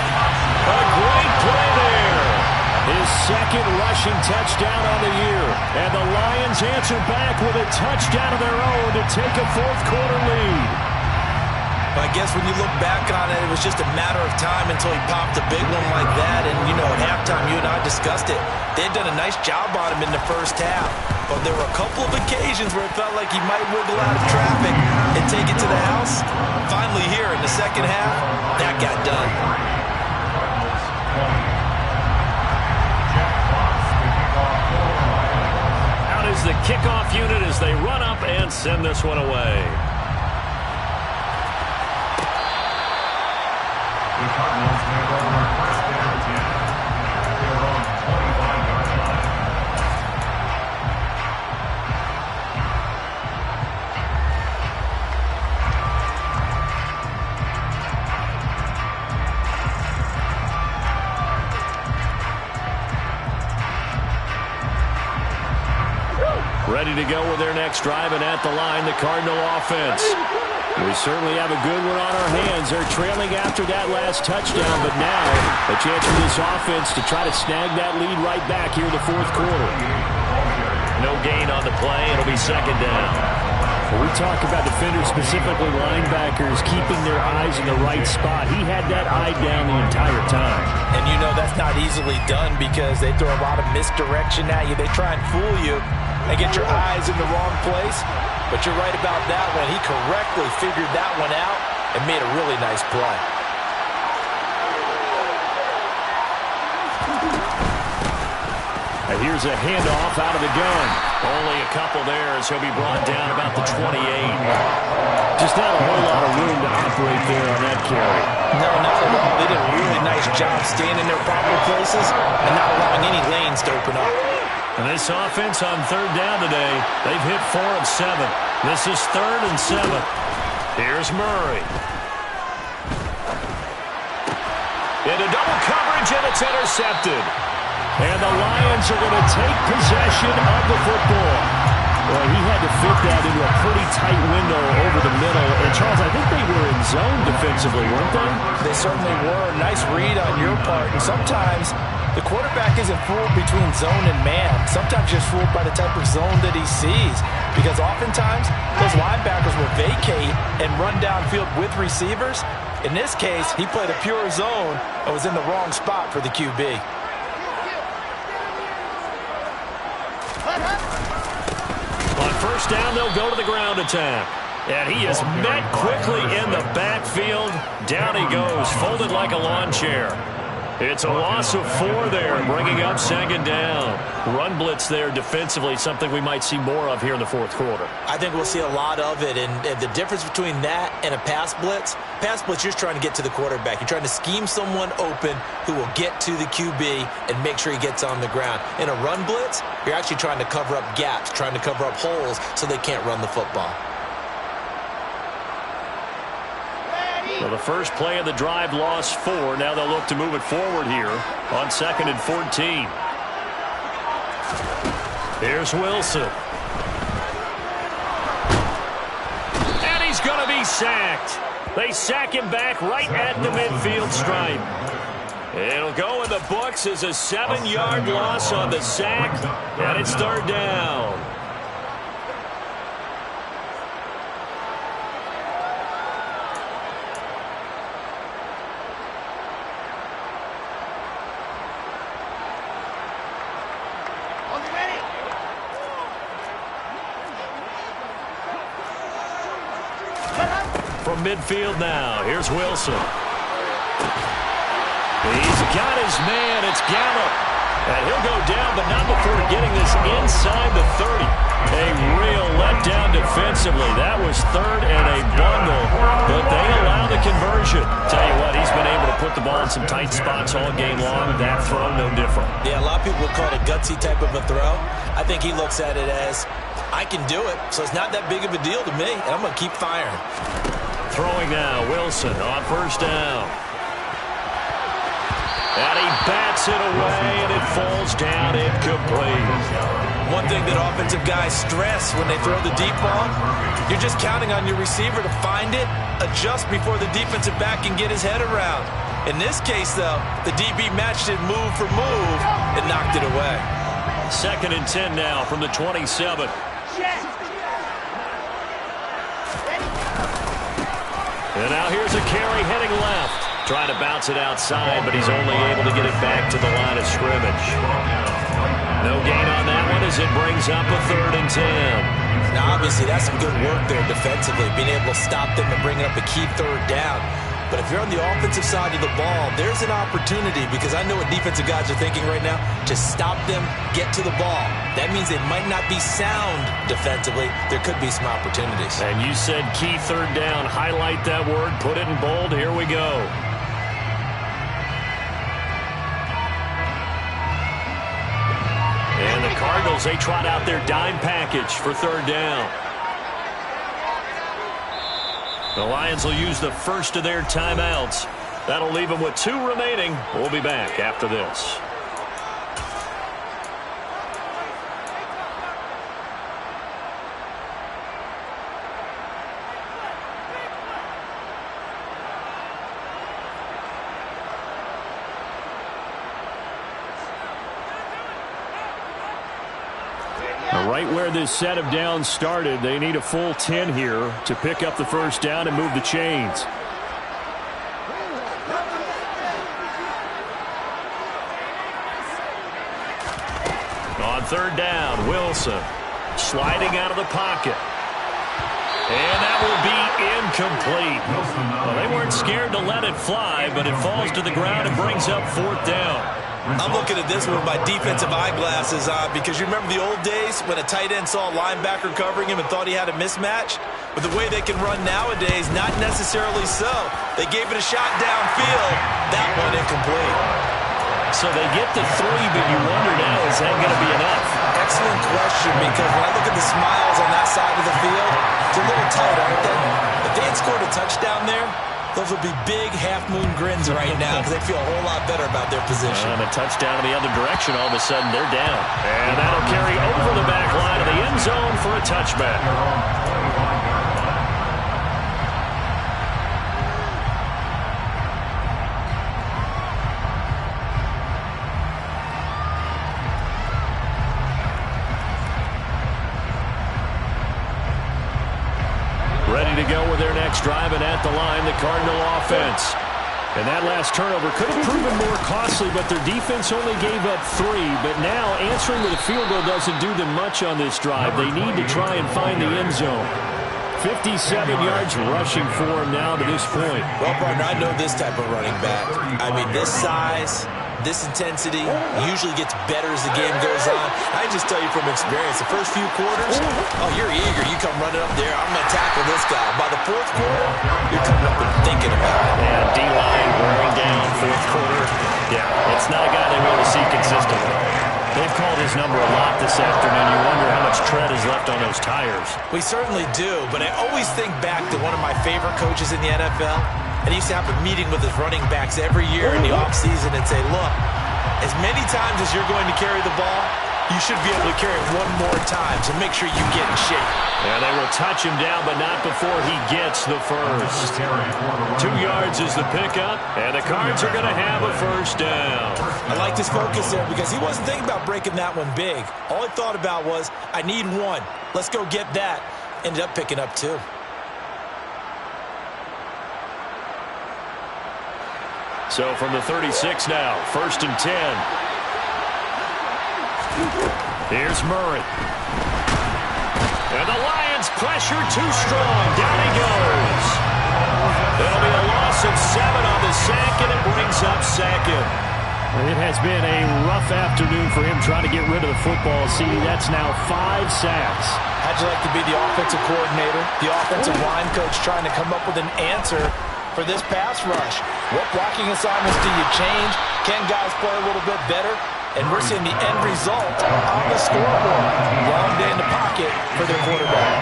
A great play there. His second rushing touchdown on the year. And the Lions answer back with a touchdown of their own to take a fourth quarter lead. I guess when you look back on it, it was just a matter of time until he popped a big one like that. And, you know, at halftime, you and I discussed it. They had done a nice job on him in the first half. But there were a couple of occasions where it felt like he might wiggle out of traffic and take it to the house. Finally here in the second half, that got done. Out is the kickoff unit as they run up and send this one away. The Cardinals take over first down 10 at their own 25-yard line. Ready to go with their next drive, and at the line, the Cardinal offense. We certainly have a good one on our hands. They're trailing after that last touchdown, but now a chance for this offense to try to snag that lead right back here in the fourth quarter. No gain on the play. It'll be second down. When we talk about defenders, specifically linebackers, keeping their eyes in the right spot, he had that eye down the entire time. And you know that's not easily done because they throw a lot of misdirection at you. They try and fool you and get your eyes in the wrong place. But you're right about that one. He correctly figured that one out and made a really nice play. And here's a handoff out of the gun. Only a couple there as he'll be brought down about the 28. Just not a whole lot of room to operate there on that carry. No, not at all. They did a really nice job staying in their proper places and not allowing any lanes to open up. And this offense on third down today, they've hit 4 of 7. This is 3rd and 7. Here's Murray. Into double coverage, and it's intercepted. And the Lions are going to take possession of the football. Well, he had to fit that into a pretty tight window over the middle. And, Charles, I think they were in zone defensively, weren't they? They certainly were. Nice read on your part. And sometimes The quarterback isn't fooled between zone and man. Sometimes just fooled by the type of zone that he sees. Because oftentimes, those linebackers will vacate and run downfield with receivers. In this case, he played a pure zone and was in the wrong spot for the QB. On first down, they'll go to the ground attack. And he is met quickly in the backfield. Down he goes, folded like a lawn chair. It's a loss of 4 there, bringing up second down. Run blitz there defensively, something we might see more of here in the fourth quarter. I think we'll see a lot of it, and the difference between that and a pass blitz, you're just trying to get to the quarterback. You're trying to scheme someone open who will get to the QB and make sure he gets on the ground. In a run blitz, you're actually trying to cover up gaps, trying to cover up holes so they can't run the football. Well, the first play of the drive lost 4. Now they'll look to move it forward here on 2nd and 14. Here's Wilson. And he's going to be sacked. They sack him back right at the midfield stripe. It'll go in the books as a 7-yard loss on the sack, and it's third down. From midfield now, here's Wilson. He's got his man. It's Gallup. And he'll go down, but not before getting this inside the 30. A real letdown defensively. That was third and a bundle, but they allow the conversion. Tell you what, he's been able to put the ball in some tight spots all game long. That throw, no different. Yeah, a lot of people would call it a gutsy type of a throw. I think he looks at it as, I can do it, so it's not that big of a deal to me, and I'm going to keep firing. Throwing now, Wilson on first down. And he bats it away, and it falls down incomplete. One thing that offensive guys stress when they throw the deep ball, you're just counting on your receiver to find it, adjust before the defensive back can get his head around. In this case, though, the DB matched it move for move and knocked it away. 2nd and 10 now from the 27. And now here's a carry heading left. Trying to bounce it outside, but he's only able to get it back to the line of scrimmage. No gain on that one as it brings up a 3rd and 10. Now, obviously, that's some good work there defensively, being able to stop them and bring up a key 3rd down. But if you're on the offensive side of the ball, there's an opportunity, because I know what defensive guys are thinking right now, to stop them, get to the ball. That means they might not be sound defensively. There could be some opportunities. And you said key 3rd down. Highlight that word. Put it in bold. Here we go. And the Cardinals, they trot out their dime package for 3rd down. The Lions will use the first of their timeouts. That'll leave them with 2 remaining. We'll be back after this. Right where this set of downs started, they need a full 10 here to pick up the first down and move the chains. On 3rd down, Wilson sliding out of the pocket. And that will be incomplete. Well, they weren't scared to let it fly, but it falls to the ground and brings up 4th down. I'm looking at this with my defensive eyeglasses on, because you remember the old days when a tight end saw a linebacker covering him and thought he had a mismatch? But the way they can run nowadays, not necessarily so. They gave it a shot downfield. That one incomplete. So they get the 3, but you wonder now, is that going to be enough? Excellent question, because when I look at the smiles on that side of the field, it's a little tight, aren't they? If they had scored a touchdown there, those would be big half-moon grins right now, because they feel a whole lot better about their position. And a touchdown in the other direction, all of a sudden they're down. And that'll carry over the back line of the end zone for a touchback. the line, the Cardinal offense. And that last turnover could have proven more costly, but their defense only gave up 3. But now answering with a field goal doesn't do them much on this drive. They need to try and find the end zone. 57 yards rushing for him now to this point. Well, partner, I know this type of running back. I mean, this size, this intensity usually gets better as the game goes on. I just tell you from experience, the first few quarters, oh, you're eager. You come running up there, I'm going to tackle this guy. By the fourth quarter, you're coming up and thinking about it. And D-line wearing down fourth quarter. Yeah, it's not a guy they want to see consistently. They've called his number a lot this afternoon. You wonder how much tread is left on those tires. We certainly do, but I always think back to one of my favorite coaches in the NFL. And he used to have a meeting with his running backs every year in the offseason and say, look, as many times as you're going to carry the ball, you should be able to carry it one more time, so make sure you get in shape. And they will touch him down, but not before he gets the first. 2 yards is the pickup, and the Cards are going to have a first down. I like his focus there because he wasn't thinking about breaking that one big. All he thought about was, I need 1. Let's go get that. Ended up picking up 2. So from the 36 now, 1st and 10. Here's Murray. And the Lions pressure too strong. Down he goes. There'll be a loss of 7 on the sack, and it brings up 2nd. It has been a rough afternoon for him trying to get rid of the football. See, that's now 5 sacks. How'd you like to be the offensive coordinator, the offensive line coach trying to come up with an answer for this pass rush? What blocking assignments do you change? Can guys play a little bit better? And we're seeing the end result on the scoreboard. Long day in the pocket for their quarterback.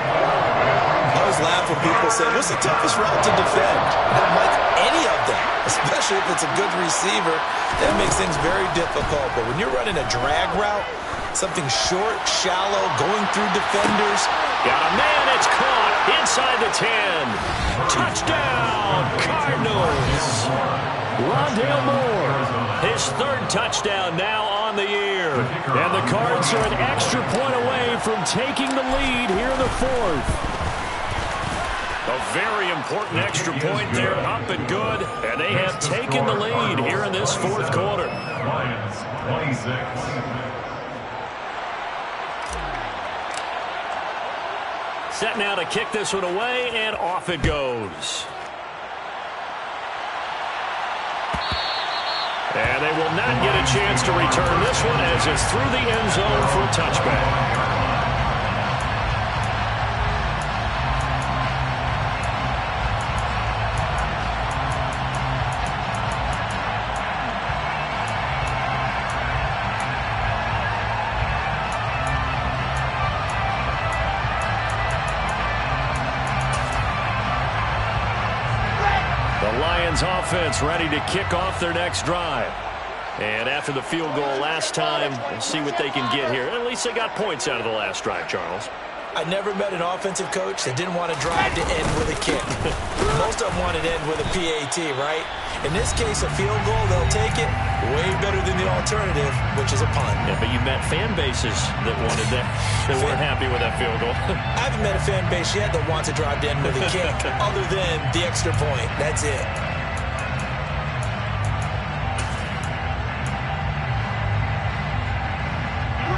I always laugh when people say, what's the toughest route to defend? I don't like any of them, especially if it's a good receiver. That makes things very difficult. But when you're running a drag route, something short, shallow, going through defenders. Got a man, it's caught inside the 10. Touchdown, Cardinals. Rondale Moore, his 3rd touchdown now on the year. And the Cards are an extra point away from taking the lead here in the 4th. A very important extra point there, up and good. And they have taken the lead here in this 4th quarter. Lions 26. Set now to kick this one away, and off it goes. And they will not get a chance to return this one as it's through the end zone for a touchback. Offense ready to kick off their next drive. And after the field goal last time, we'll see what they can get here. At least they got points out of the last drive, Charles. I never met an offensive coach that didn't want to drive to end with a kick. Most of them wanted to end with a PAT, right? In this case, a field goal, they'll take it. Way better than the alternative, which is a punt. Yeah, but you met fan bases that wanted that, that weren't happy with that field goal. I haven't met a fan base yet that wants to drive to end with a kick, other than the extra point. That's it.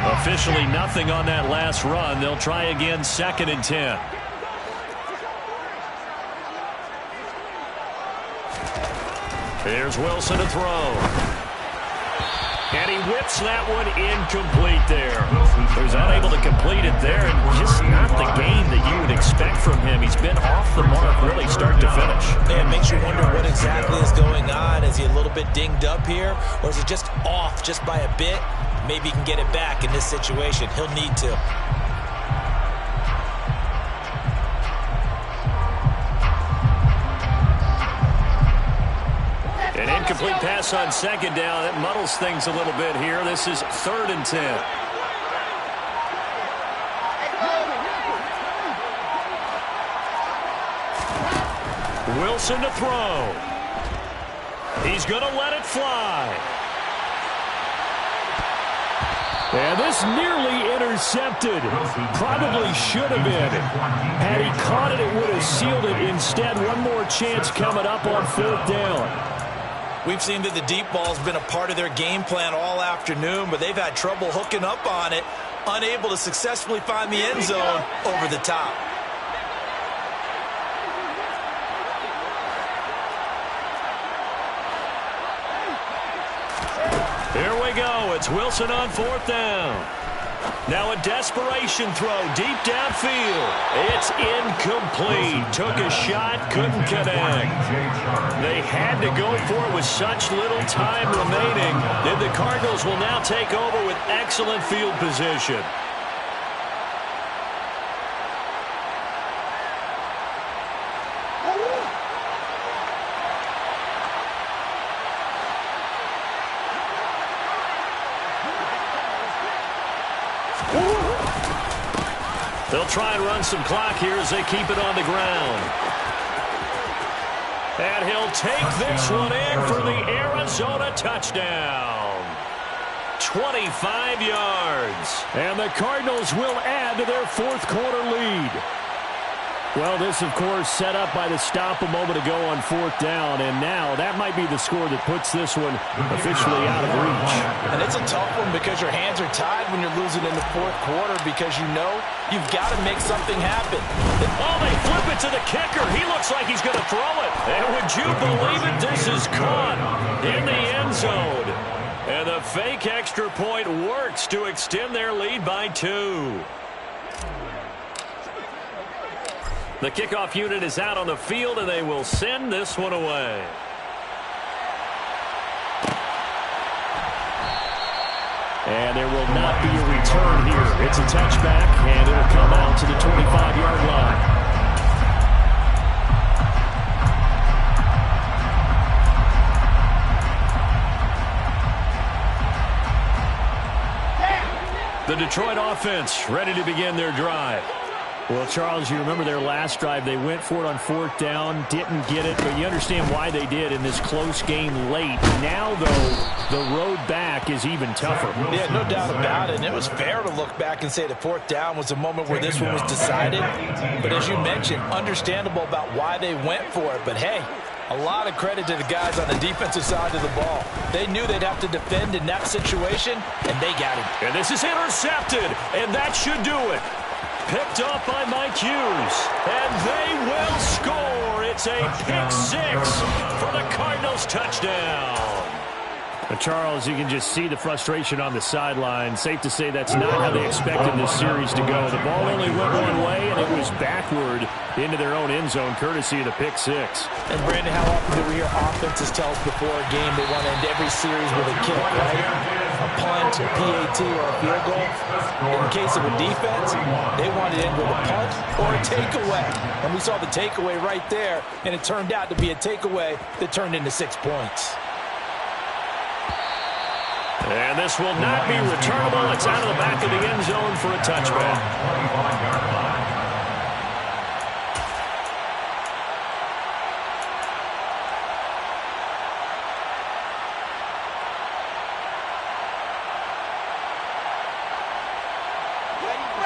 Officially nothing on that last run. They'll try again, 2nd and 10. Here's Wilson to throw. And he whips that one incomplete there. He was unable to complete it there, and just not the game that you would expect from him. He's been off the mark really start to finish. Yeah, it makes you wonder what exactly is going on. Is he a little bit dinged up here, or is it just off just by a bit? Maybe he can get it back in this situation. He'll need to. An incomplete pass on 2nd down. That muddles things a little bit here. This is 3rd and 10. Wilson to throw. He's going to let it fly. And this nearly intercepted. Probably should have been. Had he caught it, it would have sealed it. Instead, one more chance coming up on 4th down. We've seen that the deep ball's been a part of their game plan all afternoon, but they've had trouble hooking up on it, unable to successfully find the end zone over the top. Here we go. It's Wilson on 4th down. Now a desperation throw deep downfield. It's incomplete. Took a shot, couldn't connect. They had to go for it with such little time remaining. Then the Cardinals will now take over with excellent field position. They'll try and run some clock here as they keep it on the ground. And he'll take this one in for the Arizona touchdown. 25 yards. And the Cardinals will add to their 4th quarter lead. Well, this, of course, set up by the stop a moment ago on 4th down, and now that might be the score that puts this one officially out of reach. And it's a tough one because your hands are tied when you're losing in the 4th quarter because you know you've got to make something happen. Oh, they flip it to the kicker. He looks like he's going to throw it. And would you believe it? This is caught in the end zone. And the fake extra point works to extend their lead by 2. The kickoff unit is out on the field, and they will send this one away. And there will not be a return here. It's a touchback, and it'll come out to the 25-yard line. The Detroit offense ready to begin their drive. Well, Charles, you remember their last drive. They went for it on 4th down, didn't get it, but you understand why they did in this close game late. Now, though, the road back is even tougher. Yeah, no doubt about it. And it was fair to look back and say the 4th down was a moment where this one was decided. But as you mentioned, understandable about why they went for it. But, hey, a lot of credit to the guys on the defensive side of the ball. They knew they'd have to defend in that situation, and they got him. And this is intercepted, and that should do it. Picked up by Mike Hughes, and they will score. It's a pick-6 for the Cardinals touchdown. But Charles, you can just see the frustration on the sideline. Safe to say that's not how they expected this series to go. The ball only went one way, and it was backward into their own end zone, courtesy of the pick-6. And, Brandon, how often do we hear offenses tell us before a game they want to end every series with a kick, right? A punt, a PAT, or a field goal. In the case of a defense, they want to end with a punt or a takeaway. And we saw the takeaway right there, and it turned out to be a takeaway that turned into 6 points. And this will not be returnable. It's out of the back of the end zone for a touchback.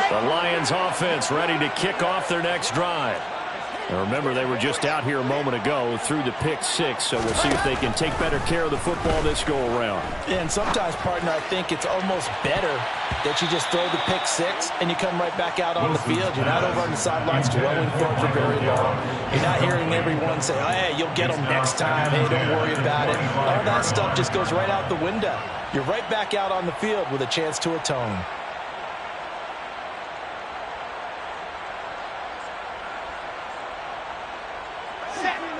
The Lions offense ready to kick off their next drive. Now remember, they were just out here a moment ago through the pick-6, so we'll see if they can take better care of the football this go-around. And sometimes, partner, I think it's almost better that you just throw the pick-6 and you come right back out on the field. You're not over on the sidelines dwelling for it for very long. You're not hearing everyone say, oh, hey, you'll get them next time. Hey, don't worry about it. All that stuff just goes right out the window. You're right back out on the field with a chance to atone.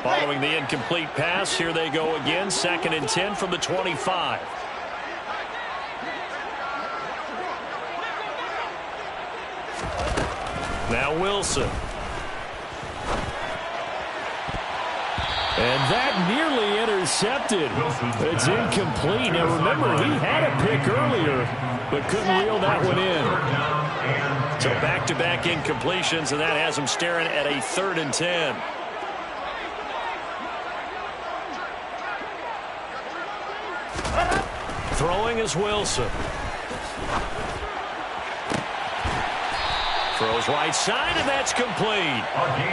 Following the incomplete pass, here they go again. 2nd and 10 from the 25. Now Wilson. And that nearly intercepted. It's incomplete. Now remember, he had a pick earlier, but couldn't reel that one in. So back-to-back incompletions, and that has him staring at a 3rd and 10. Throwing is Wilson. Throws right side, and that's complete.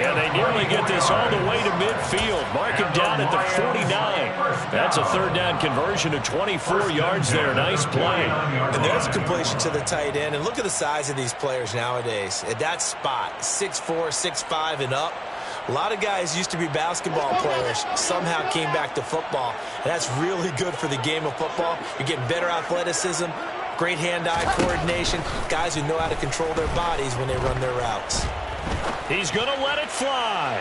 And they nearly get this all the way to midfield. Mark him down at the 49. That's a third down conversion of 24 yards there. Nice play. And there's a completion to the tight end. And look at the size of these players nowadays. At that spot, 6'4", 6'5", and up. A lot of guys used to be basketball players, somehow came back to football. And that's really good for the game of football. You're getting better athleticism, great hand-eye coordination, guys who know how to control their bodies when they run their routes. He's going to let it fly.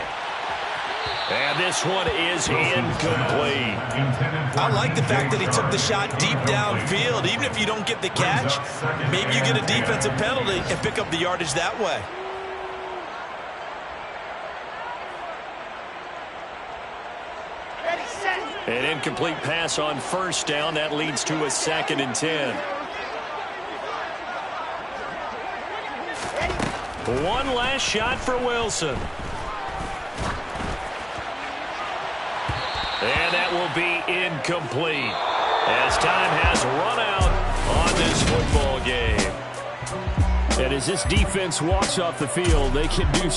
And this one is incomplete. I like the fact that he took the shot deep downfield. Even if you don't get the catch, maybe you get a defensive penalty and pick up the yardage that way. An incomplete pass on first down. That leads to a 2nd and 10. One last shot for Wilson. And that will be incomplete as time has run out on this football game. And as this defense walks off the field, they can do